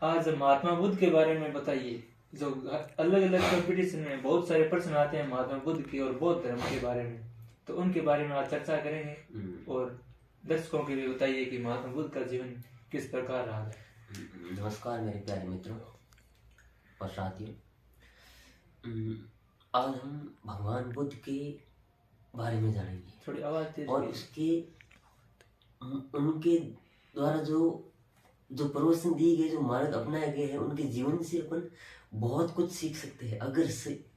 आज महात्मा बुद्ध के बारे में बताइए। जो अलग अलग कंपटीशन में बहुत सारे प्रश्न आते हैं महात्मा बुद्ध की और बौद्ध धर्म के बारे में, तो उनके बारे में आज चर्चा करेंगे और दर्शकों के लिए बताइए कि महात्मा बुद्ध का जीवन किस प्रकार रहा है। नमस्कार मेरे प्यारे मित्रों और साथियों। आज हम भगवान बुद्ध के बारे में जानेंगे, थोड़ी आवाज तेज और उसके उनके द्वारा जो प्रवचन दिए गए, जो मार्ग अपनाए गए हैं, उनके जीवन से अपन बहुत कुछ सीख सकते हैं। अगर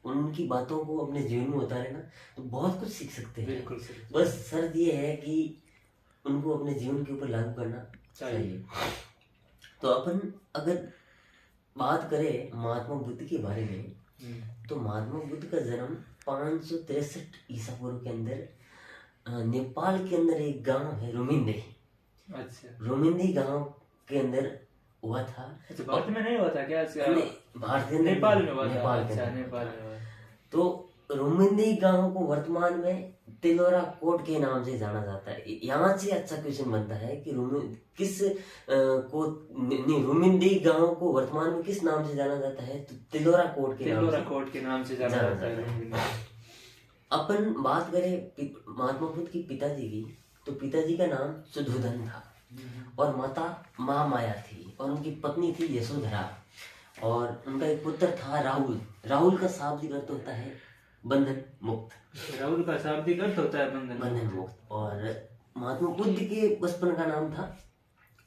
उनकी बातों को अपने जीवन में उतारे ना तो बहुत कुछ सीख सकते हैं। बिल्कुल बस शर्त ये है कि उनको अपने जीवन के ऊपर लागू करना चाहिए। तो अपन अगर बात करें महात्मा बुद्ध के बारे में, तो महात्मा बुद्ध का जन्म 563 ईसा पूर्व के अंदर नेपाल के अंदर एक गांव है रोमिंदी। अच्छा, रोमिंदी गांव के अंदर हुआ था। अच्छा, भारत में नहीं हुआ था क्या? भारत के नेपाल में हुआ था। नेपाल अच्छा, नेपाल में हुआ। तो रोमिंदी गांव को वर्तमान में तिलोरा कोट के नाम से जाना जाता है। यहाँ से अच्छा क्वेश्चन बनता है कि रोमिंदी गांव को वर्तमान में किस नाम से जाना जाता है? तो तिलोरा कोट के नाम से जाना जाता है। अपन बात करें महात्मा बुद्ध की पिताजी की, तो पिताजी का नाम शुद्धोधन था और माता महामाया थी और उनकी पत्नी थी यशोधरा, और उनका एक पुत्र था राहुल। राहुल का शाब्दिक अर्थ होता है बंधन मुक्त। राहुल का शाब्दिक अर्थ होता है बंधन मुक्त। और महात्मा बुद्ध के बचपन का नाम था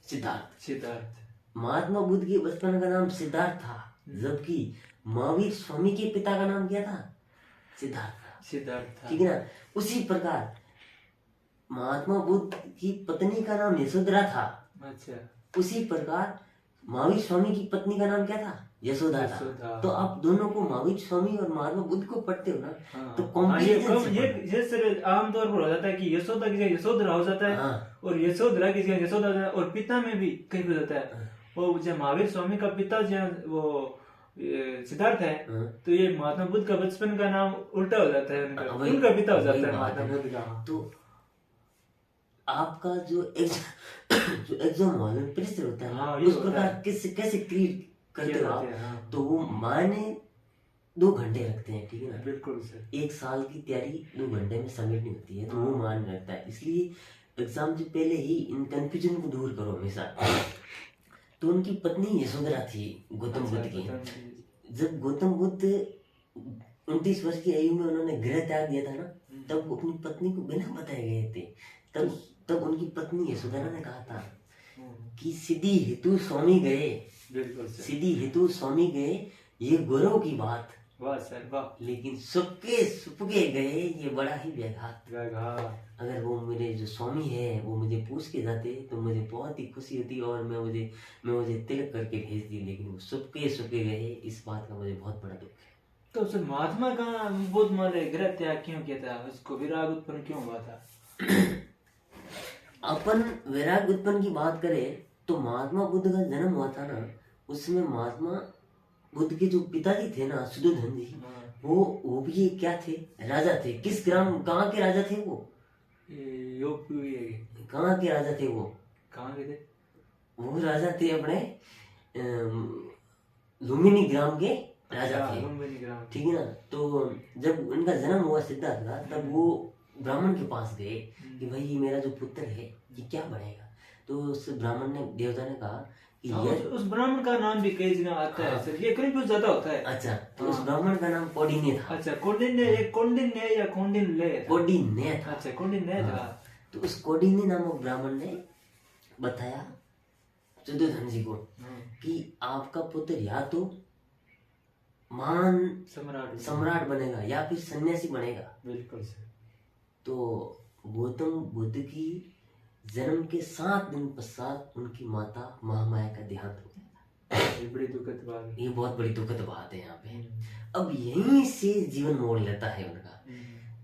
सिद्धार्थ। महात्मा बुद्ध के बचपन का नाम सिद्धार्थ था, जबकि महावीर स्वामी के पिता का नाम क्या था? सिद्धार्थ था। ठीक है ना? उसी प्रकार महात्मा बुद्ध की पत्नी का नाम यशोधरा था। अच्छा, उसी प्रकार महावीर स्वामी की पत्नी का नाम क्या था? यशोदा था। तो आप दोनों को महावीर स्वामी और महात्मा बुद्ध को पढ़ते हो ना, तो ये आमतौर पर हो जाता है कि यशोदा की जगह यशोधरा हो जाता है, और यशोधरा की जगह यशोदा हो जाता है, और पिता में भी कहीं हो जाता है। वो जब महावीर स्वामी का पिता वो सिद्धार्थ है, तो ये महात्मा बुद्ध का बचपन का नाम उल्टा हो जाता है, उनका पिता हो जाता है महात्मा बुद्ध का। तो आपका जो एग्जाम हॉल में परीक्षा होता है, उस प्रकार कैसे क्रिएट करते हो आप? तो वो माने 2 घंटे रखते हैं। ठीक है ना? बिल्कुल सर। 1 साल की तैयारी 2 घंटे में समेटनी होती है, तो वो मान रखता है। इसलिए एग्जाम से पहले ही इन कंफ्यूजन को दूर करो हमेशा। तो उनकी पत्नी यशोधरा थी गौतम बुद्ध की। जब गौतम बुद्ध 29 वर्ष की आयु में उन्होंने गृह त्याग दिया था ना, तब वो अपनी पत्नी को बिना बताए गए थे। तब उनकी पत्नी यशोधरा ने कहा था कि सिद्धि हेतु स्वामी गए। बिल्कुल, सिद्धि हेतु स्वामी गए, ये गौरव की बात। वाह सर वाह। लेकिन सुपके गए, ये बड़ा ही व्याघात। अगर वो मेरे जो स्वामी है वो मुझे पूछ के जाते तो मुझे बहुत ही खुशी होती और मैं मुझे तिलक करके भेज दी, लेकिन वो सुपके गए, इस बात का मुझे बहुत बड़ा दुख है। तो सर महात्मा का बुद्ध मारे गृह त्याग क्यों किया था? उसको विराग उत्पन्न क्यों हुआ था? अपन वैराग्य उत्पन्न की बात करें तो महात्मा बुद्ध का जन्म हुआ था ना, उसमें महात्मा बुद्ध के जो पिताजी थे ना, शुद्धोधन जी, वो भी क्या थे? राजा थे। किस ग्राम, कहाँ के राजा थे वो? कहाँ के राजा थे वो? कहाँ के थे? वो राजा थे अपने लुम्बिनी ग्राम के राजा थे। ठीक है ना? तो जब उनका जन्म हुआ सिद्धार्थ का, तब वो ब्राह्मण के पास गए कि भाई मेरा जो पुत्र है ये क्या बनेगा? तो उस ब्राह्मण ने, देवता ने कहा कि उस ब्राह्मण का नाम भी कई जगह आता है सर, ये कहीं ज्यादा होता है। अच्छा, तो उस ब्राह्मण का नाम कौंडिन्य था। अच्छा, कौंडिन्य या कौंडिन्य था। अच्छा, कौंडिन्य था। तो उस कौंडिन्य नामक ब्राह्मण ने बताया शुद्धोधन जी को कि आपका पुत्र या तो महान सम्राट बनेगा या फिर सन्यासी बनेगा। बिल्कुल सर। तो गौतम बुद्ध की जन्म के 7 दिन पश्चात उनकी माता महामाया का देहांत हो गया था। ये बड़ी दुखद बात है। ये बहुत बड़ी दुखद बात है यहाँ पे। अब यहीं से जीवन मोड़ लेता है उनका।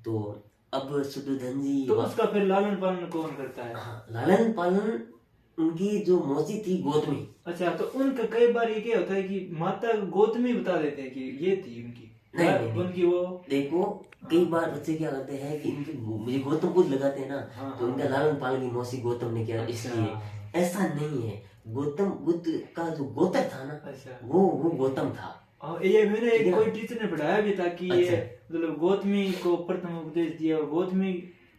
तो अब शुद्धोधन जी, तो उसका फिर लालन पालन कौन करता है? हाँ, लालन पालन उनकी जो मौसी थी गौतमी। अच्छा, तो उनका कई बार ये क्या होता है कि माता गौतमी बता देते हैं कि ये थी उनकी। नहीं, उनकी वो देखो कई बार बच्चे क्या करते हैं कि इनकी मुझे गौतम बुद्ध लगाते हैं ना, तो उनका लालन पालन की मौसी गौतम ने किया, इसलिए ऐसा नहीं है। गौतम बुद्ध का जो गोत्र था ना, अच्छा वो गौतम था। ये मेरे कोई टीचर ने पढ़ाया भी था कि ये मतलब गौतमी को प्रथम उपदेश दिया और गौतमी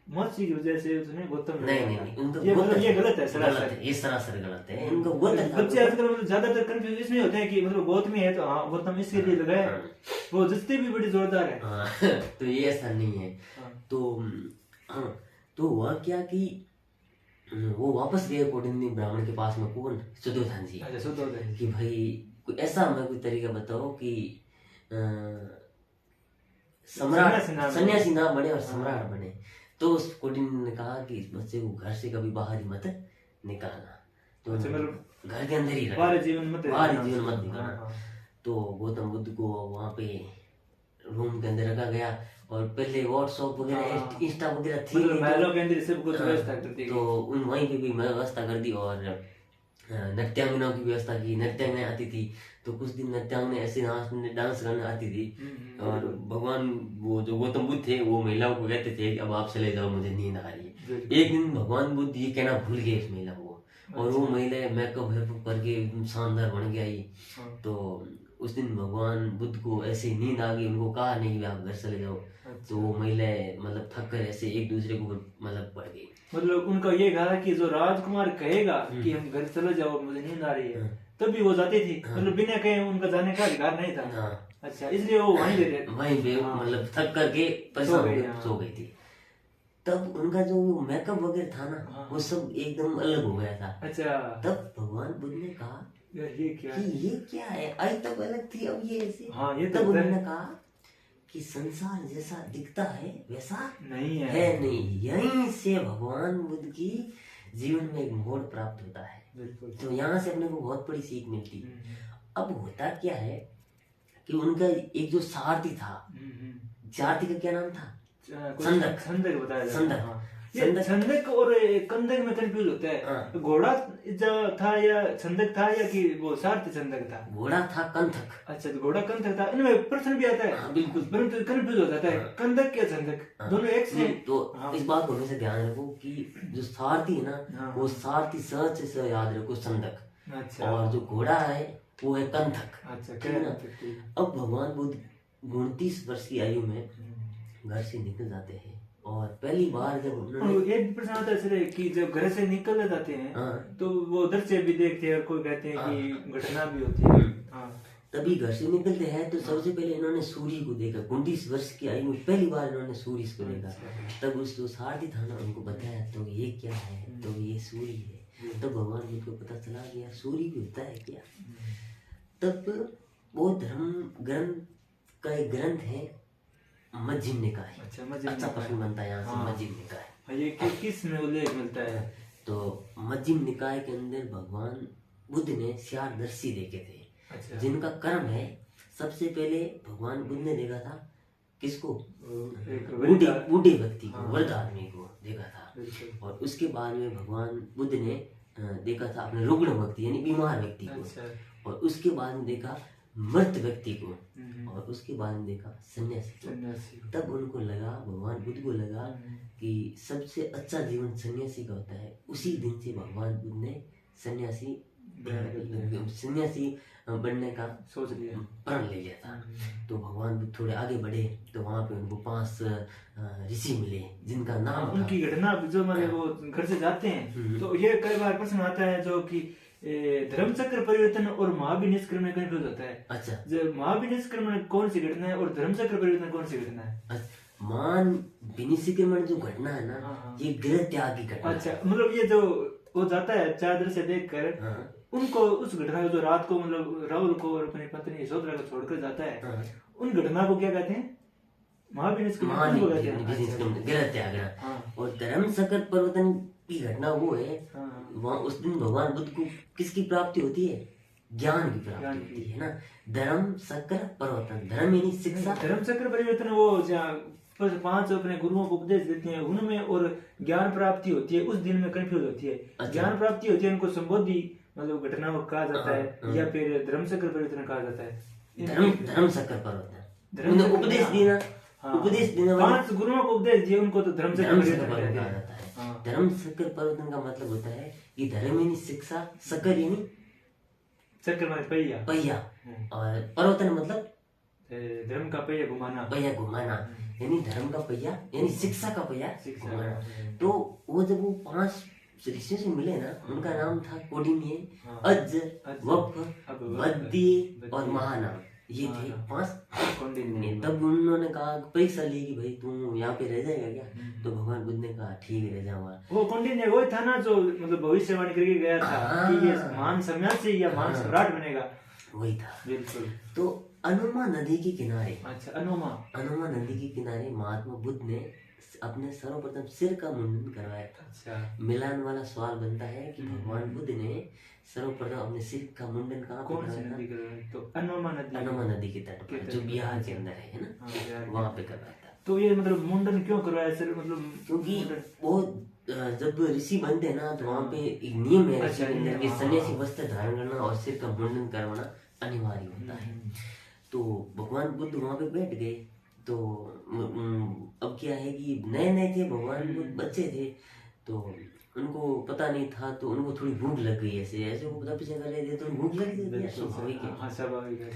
महर्षि की वजह से उसने गौतम नहीं, उनका ये मतलब ये गलत है, गलत है, ये सरासर गलत है। इनका गोत्र था। बच्चे आजकल मतलब ज्यादातर कंफ्यूज इसमें होते हैं कि मतलब गौतमी है तो हाँ गौतम इसके लिए लगाया, वो जस्ती भी बड़ी जोरदार है। तो ये ऐसा नहीं है। तो हुआ क्या कि वो वापस गए कौंडिन्य ब्राह्मण के पास में, कौन, सुद्धोधन जी। अच्छा सुद्धोधन कि भाई कोई ऐसा हमें कोई तरीका बताओ कि सम्राट सन्यासी ना बने और सम्राट बने। तो उस कौंडिन्य ने कहा कि इस बच्चे को घर से कभी बाहर ही मत निकालना, तो घर के अंदर ही रखना, बाहर जीवन मत निकालना। तो गौतम बुद्ध को वहां पे रूम के अंदर रखा गया और पहले व्हाट्सएप वगैरह इंस्टा वगैरह थी, महलों के अंदर सब कुछ व्यवस्था कर दी। तो उन वहीं पे भी व्यवस्था कर दी और नृत्यांगनाओं की व्यवस्था की। नृत्यांगनाएं आती थी तो कुछ दिन नृत्यांगनाएं ऐसे डांस करने आती थी और भगवान वो जो गौतम बुद्ध थे वो महिलाओं को कहते थे अब आप चले जाओ, मुझे नींद आ रही है। एक दिन भगवान बुद्ध ये कहना भूल गए उस महिला को, और वो महिला मेकअप करके शानदार बन के आई। तो उस दिन भगवान बुद्ध को ऐसे नींद आ गई, उनको कहा नहीं कि आप घर चले जाओ। तो वो महिलाएं मतलब थक कर ऐसे एक दूसरे को मतलब पड़ गई। मतलब उनका ये कहा कि जो राजकुमार कहेगा कि हम घर चले जाओ मुझे नींद आ रही है तभी वो जाती थी, मतलब बिना कहे उनका जाने का अधिकार नहीं था। अच्छा इसलिए वो वहीं पे मतलब थक करके सो गई थी। तब उनका जो मेकअप वगैरह था ना वो सब एकदम अलग हो गया था। अच्छा तब भगवान बुद्ध ने कहा ये क्या है, आज तक अलग थी अब ये ऐसे। तब उन्होंने कहा कि संसार जैसा दिखता है वैसा नहीं है नहीं। यहीं से भगवान बुद्ध की जीवन में एक मोड़ प्राप्त होता है। तो यहाँ से अपने को बहुत बड़ी सीख मिलती। अब होता क्या है कि उनका एक जो सारथी था, सारथी का क्या नाम था, संदक बताया संदक और कंदक में कंफ्यूज होता है। घोड़ा था या संदक था या कि वो सारथी संदक था? घोड़ा था कंथक। अच्छा तो घोड़ा कंथक था, इनमें प्रश्न भी आता है बिल्कुल, परंतु कंफ्यूज हो जाता है कंदक या संदक दोनों एक से। तो इस बात को हमेशा ध्यान रखो कि जो सारथी है ना वो सारथी सच से याद रखो संदक। अच्छा और जो घोड़ा है वो है कंथक। अच्छा अब भगवान बुद्ध 29 वर्ष की आयु में घर से निकल जाते हैं और पहली बार जब उन्होंने एक प्रश्न आता है कि जब घर से निकल जाते हैं तो वो दृश्य भी देखते हैं और कोई कहते हैं कि घटना भी होती है। तभी घर से निकलते हैं तो सबसे पहले इन्होंने सूर्य को देखा। 29 वर्ष की आयु में पहली बार इन्होंने सूर्य को देखा। तब उस जो सारथी था ना उनको बताया तो ये क्या है, तो ये सूर्य है। तब भगवान जी को पता चला कि यार सूर्य भी होता है क्या। तब वो धर्म ग्रंथ का एक ग्रंथ है मध्यम निकाय। अच्छा प्रश्न बनता है यहाँ से। मध्यम निकाय ये किस में उल्लेख मिलता है? तो मध्यम निकाय के अंदर भगवान बुद्ध ने चारदर्शी देखे थे। अच्छा। जिनका कर्म है सबसे पहले भगवान बुद्ध ने देखा था किसको, बूढ़े व्यक्ति को, वृद्ध आदमी को देखा था। और उसके बाद में भगवान बुद्ध ने देखा था अपने रुग्ण व्यक्ति यानी बीमार व्यक्ति को। अच्छा। और उसके बाद में देखा मृत व्यक्ति को और उसके बाद में देखा सन्यासी को। तब उनको लगा, भगवान बुद्ध को लगा कि सबसे अच्छा जीवन सन्यासी का होता है। उसी दिन से भगवान बुद्ध ने सन्यासी बनने का सोच लिया, प्रण ले लिया था। तो भगवान बुद्ध थोड़े आगे बढ़े तो वहाँ पे उनको 5 ऋषि मिले जिनका नाम उनकी घटना जो मतलब वो घर से जाते हैं तो ये कई बार प्रश्न आता है जो कि धर्म चक्र परिवर्तन और महावीर निष्क्रमण कंफ्यूज होता है। अच्छा जो महावीर निष्क्रमण कौन सी घटना है और धर्म चक्र परिवर्तन कौन सी घटना है? अच्छा मान विनिष्क्रमण जो घटना है ना ये गृह त्याग की घटना। अच्छा मतलब ये जो वो जाता है चादर से देख कर उनको उस घटना को जो रात को मतलब राहुल को और अपनी पत्नी यशोधरा को छोड़कर जाता है उन घटना को क्या कहते हैं? महावीर निष्क्रमण को कहते हैं, गृह त्याग। और धर्म चक्र परिवर्तन की घटना वो है वहाँ उस दिन भगवान बुद्ध को किसकी प्राप्ति होती है? ज्ञान की प्राप्ति होती है ना। धर्म चक्र परिवर्तन, धर्म यानी शिक्षा, धर्म चक्र परिवर्तन वो 5 अपने गुरुओं को उपदेश देते हैं उनमें और ज्ञान प्राप्ति होती है उस दिन में कंफ्यूज होती है। अच्छा। ज्ञान प्राप्ति होती है उनको संबोधि मतलब घटना को कहा जाता है या फिर धर्म चक्र परिवर्तन कहा जाता है। धर्म चक्र परिवर्तन उपदेश देना, उपदेश देना 5 गुरुओं को उपदेश दिए उनको तो धर्म चक्र परिवर्तन कहा जाता है। धर्म चक्र परिवर्तन का मतलब होता है कि धर्म यानी शिक्षा, सकर यानी चक्र में पहिया, पहिया, और प्रवर्तन मतलब धर्म का पहिया घुमाना, पहिया घुमाना, यानी धर्म का पहिया यानी शिक्षा का पहिया शिक्षा घुमाना। का। तो वो जब वो 5 ऋषियों से मिले ना, उनका नाम था कोडिन्य, अज, वक्फ, बद्दी और महानाम। ये थे 5 कौंडिन्य। तब उन्होंने कहा, परीक्षा ली कि भाई तू यहाँ पे रह जाएगा क्या? तो भगवान बुद्ध ने कहा ठीक है, रह जाऊंगा। वो कौंडिन्य वही था ना जो मतलब भविष्यवाणी करके गया था कि ये महान सन्यासी या महान सम्राट बनेगा, वही था। बिल्कुल। तो अनुमा नदी के किनारे, अच्छा, अनुमा नदी के किनारे महात्मा बुद्ध ने अपने सर्वप्रथम सिर का मुंडन करवाया था। अच्छा, मिलान वाला सवाल बनता है कि भगवान बुद्ध ने सर्वप्रथम अपने सिर का मुंडन कहाँ पे कौन सी करवाया नदी था? करवाया? तो अनुमा नदी के तट पर, जो बिहार के अंदर है ना, हाँ, वहाँ पे करवाया था। तो ये मतलब मुंडन क्यों करवाया सर? मतलब क्योंकि वो जब ऋषि बनते हैं ना, तो वहाँ पे एक नियम है ऋषि के अंदर कि सन्यासी वस्त्र धारण करना और सिर का मुंडन करवाना अनिवार्य होता है। तो भगवान बुद्ध वहाँ पे बैठ गए। तो अब क्या है कि नए नए थे भगवान बुद्ध, बच्चे थे, तो उनको पता नहीं था, तो उनको थोड़ी भूख लग गई। ऐसे ऐसे वो तपस्या कर रहे थे तो भूख लग गई थी, स्वाभाविक है। हाँ, स्वाभाविक है।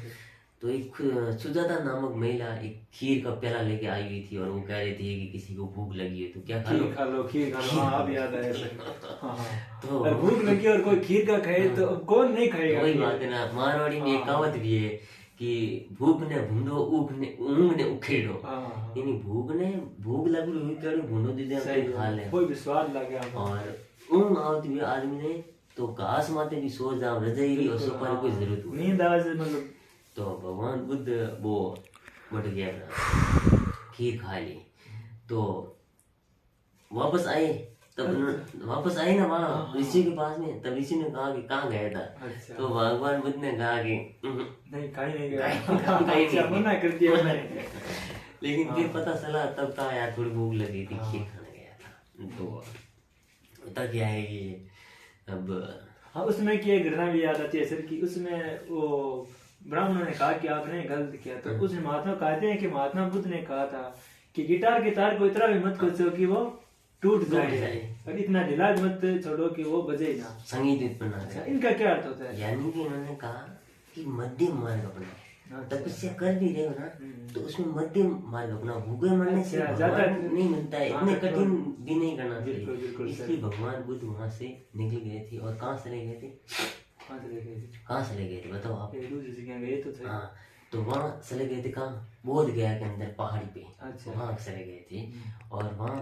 तो एक सुजाता नामक महिला एक खीर का प्याला लेके आई हुई थी, और वो कह रही थी कि किसी को भूख लगी है तो क्या खा लो, खीर खा लो, खीर खा लो। हाँ, अब याद आया सर। हाँ, तो अगर भूख लगी और कोई खीर का खाए तो अब कौन नहीं खाएगा? वही बात है ना, मारवाड़ी में एक कहावत भी है कि भूख ने भूंडो, ऊँग ने उखेड़ो। यानी भूख लग रही हुई कड़ी भूंडो दीजिए, तो खा ले, कोई भी स्वाद लगे। और ऊँग आवती हुई आदमी ने तो घास माते भी सो जाओ, रजाई और सोफा की कोई जरूरत हुई। नींद आवाज मतलब। तो भगवान बुद्ध वो बढ़ गया, खीर खा ली, तो वापस आए। तब वापस आए ना वहाँ ऋषि के पास में, तब ऋषि ने कहा कि कहाँ गया था? अच्छा। तो भगवान बुद्ध ने कहा कि नहीं, कहीं नहीं गया, मना कर दिया मैंने। लेकिन फिर पता चला, तब कहा यार थोड़ी भूख लगी थी, खीर खाने गया था। तो होता क्या है कि अब हाँ, उसमें की एक घटना भी याद आती है सर कि उसमें वो ब्राह्मणों ने कहा कि आपने गलत किया, तो उसने महात्मा कहते हैं कि महात्मा बुद्ध ने कहा था कि गिटार के तार को इतना भी मत खोचो कि वो टूट जाए, और इतना ढीला मत छोड़ो कि वो बजे ना। संगीत उत्पन्न। अच्छा, इनका क्या अर्थ होता है? यानी कि उन्होंने कहा कि मध्यम मार्ग अपनाओ। तपस्या कर भी रहे हो ना, तो उसमें मध्यम मार्ग अपनाओ। भूखे मरने से ज्यादा नहीं मिलता है, इतने कठिन भी नहीं करना चाहिए। इसलिए भगवान बुद्ध वहां से निकल गए थे। और कहाँ चले गए थे? कहाँ चले गए थे बताओ आप? गए तो थे। हाँ, तो वहाँ चले गए थे कहाँ? बोध गया के अंदर पहाड़ी पे। अच्छा। वहाँ चले गए थे, और वहाँ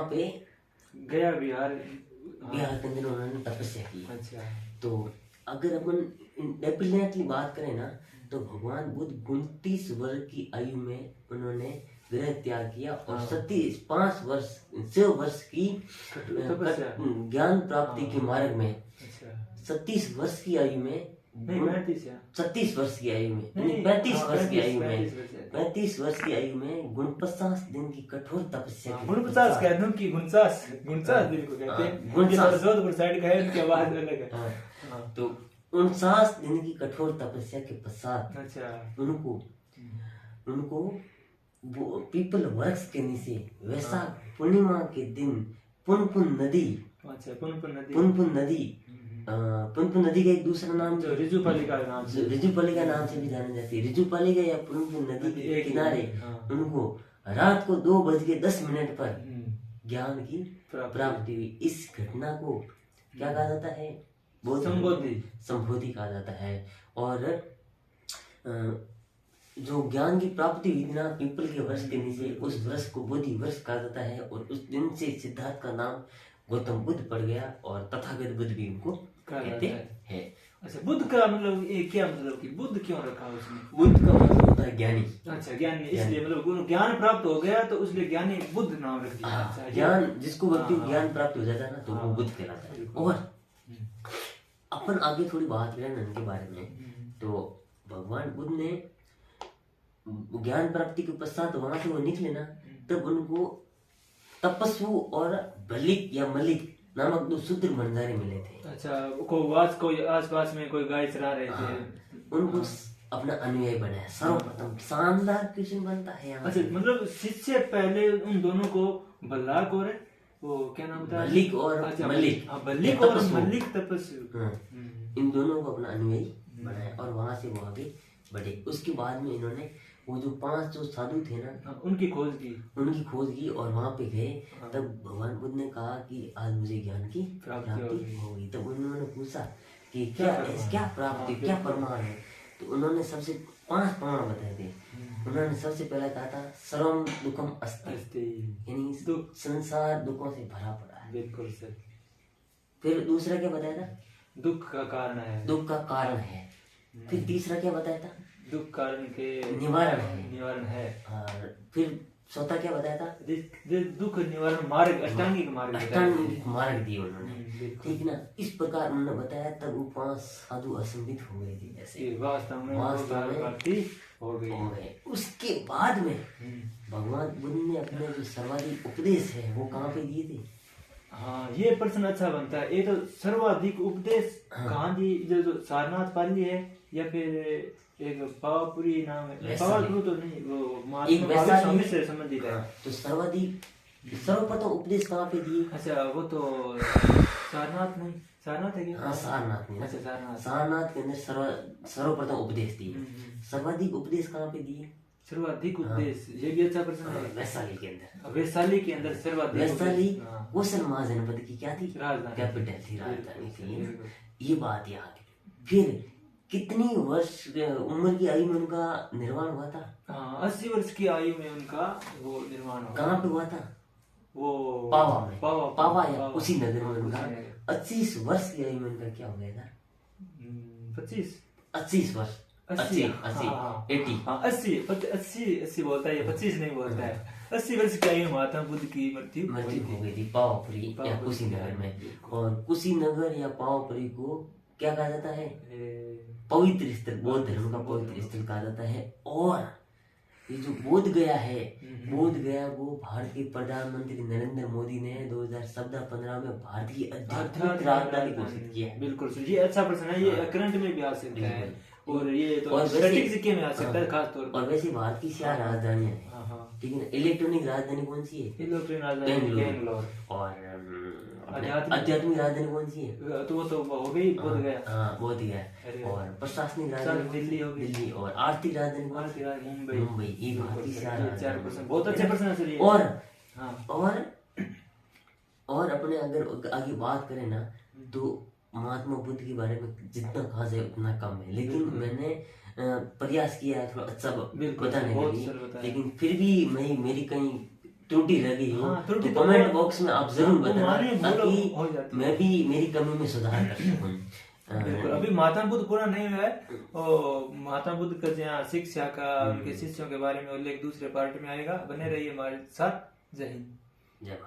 पे गया बिहार के अंदर उन्होंने तपस्या की। अच्छा। तो अगर अपन डेफिनेटली बात करें ना, तो भगवान बुद्ध 29 वर्ष की आयु में उन्होंने गृह त्याग किया, और 6 वर्ष की ज्ञान प्राप्ति के मार्ग में 37 वर्ष की आयु में 36 वर्ष की आयु में 35 वर्ष की आयु में 35 वर्ष की आयु में 49 दिन की कठोर तपस्या की। 49 कह दूं कि 49 दिन को कहते हैं। 49 जोधपुर साइड का है, उनकी आवाज अलग है। तो 49 दिन की कठोर तपस्या के पश्चात उनको वो पीपल वृक्ष के नीचे वैशाख पूर्णिमा के दिन पुनपुन नदी, पुनपुन नदी का एक दूसरा नाम रिजुपालिका नाम से भी जानी जाती है। रिजुपालिका या पुनपुन नदी के किनारे उनको रात को 2:10 पर ज्ञान की प्राप्ति हुई। इस घटना को क्या कहा जाता है? संबोधि कहा जाता है। और जो ज्ञान की प्राप्ति हुई ना पीपल के वृक्ष के नीचे, उस वृक्ष को बोधि वृक्ष कहा जाता है। और उस दिन से सिद्धार्थ का नाम गौतम बुद्ध पड़ गया, और तथागत बुद्ध भी उनको कहते हैं। अच्छा, बुद्ध का मतलब ये क्या मतलब कि बुद्ध क्यों रखा उसने? बुद्ध का मतलब होता है ज्ञानी। अच्छा, ज्ञानी, इसलिए मतलब ज्ञान प्राप्त हो गया तो उसलिए ज्ञानी बुद्ध नाम रख दिया। अच्छा, ज्ञान जिसको व्यक्ति ज्ञान प्राप्त हो जाता है ना, तो वो बुद्ध कहलाता है। और अपन आगे थोड़ी बात करें उनके बारे में, तो भगवान बुद्ध ने ज्ञान प्राप्ति के पश्चात वहां से वो निकले ना, तब उनको तपस्वी और बलिक या मलिक नामक 2 शूद्र बंजारे मिले थे। अच्छा, कोई आसपास में कोई गाय चरा रहे थे, उनको अपना अनुयायी बनाया। सर्वप्रथम शानदार कृष्ण बनता है यहाँ। अच्छा, मतलब शिष्य पहले उन दोनों को बल्लार को वो क्या नाम था, भल्लिक और अच्छा, मल्लिक। हाँ, भल्लिक और तपस्वी। मल्लिक तपस्वी। हाँ, इन दोनों को अपना अनुयायी बनाया और वहां से वो आगे बढ़े। उसके बाद में इन्होंने वो जो 5 जो साधु थे ना, हाँ, उनकी खोज की। उनकी खोज की और वहां पे गए। हाँ। तब भगवान बुद्ध ने कहा कि आज मुझे ज्ञान की प्राप्ति प्राप्ति होगी। तब उन्होंने पूछा कि क्या क्या प्रमाण? क्या प्राप्ति, हाँ, क्या बिल्कुल। प्रमाण है। तो उन्होंने सबसे 5 प्रमाण बताए थे। उन्होंने सबसे पहला कहा था सर्वम दुखम अस्ति, अस्ति। यानी दुख। संसार दुखों से भरा पड़ा है। बिल्कुल सर। फिर दूसरा क्या बताया था, दुख का कारण है। दुख का कारण है। फिर तीसरा क्या बताया था, दुख कारण के निवारण है। निवारण है। और फिर चौथा क्या बताया था, दुख निवारण मार्ग, अष्टांगिक मार्ग बताया। अष्टांगिक मार्ग दिए उन्होंने। बिल्कुल। ठीक ना, इस प्रकार उन्होंने बताया। तब वो 5 साधु असंबित हो गए थे जैसे कि वास्तव में वास्तव में प्राप्ति हो गई। हो गए। उसके बाद में भगवान बुद्ध ने अपने जो सर्वाधिक उपदेश है वो कहाँ पे दिए थे। हाँ, ये प्रश्न अच्छा बनता है। ये तो सर्वाधिक उपदेश कहाँ दी, जो सारनाथ पाली है या फिर एक पावापुरी नाम है, वैशाली। पावापुरी तो नहीं, वो एक महात्मा वैशाली महावीर स्वामी से संबंधित है। हाँ, तो सर्वप्रथम उपदेश कहाँ पे दिए। अच्छा, वो तो सारनाथ नहीं, सारनाथ है क्या? हाँ, सारनाथ में। अच्छा, सारनाथ। सारनाथ के अंदर सर्वप्रथम उपदेश दिए। सर्वाधिक उपदेश कहाँ पे दिए, सर्वाधिक उपदेश, ये भी अच्छा प्रश्न है। वैशाली के अंदर। वैशाली के अंदर सर्वाधिक वैशाली उपदेश। हाँ। कौशल महाजनपद की क्या थी, राजधानी। कैपिटल थी, राजधानी थी। बिल्कुल। ये बात यहाँ की। फिर कितनी वर्ष उम्र की आयु में उनका निर्माण हुआ था। हाँ, 80 वर्ष की आयु में उनका वो निर्माण हुआ। कहाँ पे हुआ था, वो पावा में। पावा या कुशीनगर में उनका कुशीनगर। 25 वर्ष की आयु में उनका क्या हो गया था, 25 80 वर्ष, 80 80 हाँ, 80 हाँ, 80 बोलता है, 25 नहीं बोलता है। 80 वर्ष की आयु में महात्मा बुद्ध की मृत्यु हो गई थी पावापुरी या कुशीनगर में। और कुशीनगर या पावापुरी को क्या कहा जाता है, पवित्र स्थल, बौद्ध धर्म का पवित्र स्थल कहा जाता है। और ये जो बोध गया है, बोध गया वो भारतीय प्रधानमंत्री नरेंद्र मोदी ने 2014-15 में भारतीय आध्यात्मिक राजधानी घोषित किया है। बिल्कुल सर, ये अच्छा प्रश्न है। ये करंट में भी आ सकता है और ये तो और वैसे- स्टैटिस्टिक्स में आ सकता है खास तौर पर। और वैसे भारत की 4 राजधानियां हैं, हाँ, हाँ। ठीक है ना। इलेक्ट्रॉनिक राजधानी कौन सी है, इलेक्ट्रॉनिक राजधानी बेंगलोर। और आध्यात्मिक- आध्यात्मिक राजधानी कौन सी है, तो वो तो हो गई, बोध गया। हाँ बोध गया। अरे और प्रशासनिक सर, राजधानी दिल्ली हो गई। दिल्ली। और आर्थिक राजधानी कौन सी? मुंबई। मुंबई। ये भारत की 4 ये 4%, बहुत अच्छे प्रश्न है सर ये। और हाँ, और अपने अगर आगे बात करें ना, तो महात्मा बुद्ध के बारे में जितना कहा जाए उतना कम है। लेकिन मैंने प्रयास किया है थोड़ा अच्छा बिल्कुल, बताने बहुत के लिए। सर बताया। लेकिन फिर भी मेरी कहीं त्रुटि रह गई हो हाँ, त्रुटि तो तो कमेंट बहुत- बॉक्स में आप जरूर वो बताना, हमारी भूल हो जाती ताकि है। मैं भी मेरी कमी में सुधार कर सकूं। बिल्कुल। अभी महात्मा बुद्ध पूरा नहीं हुआ है। और महात्मा बुद्ध का जहाँ शिक्षा का, उनके शिष्यों के बारे में उल्लेख दूसरे पार्ट में आएगा। बने रहिए हमारे साथ। जय हिंद। जय भारत।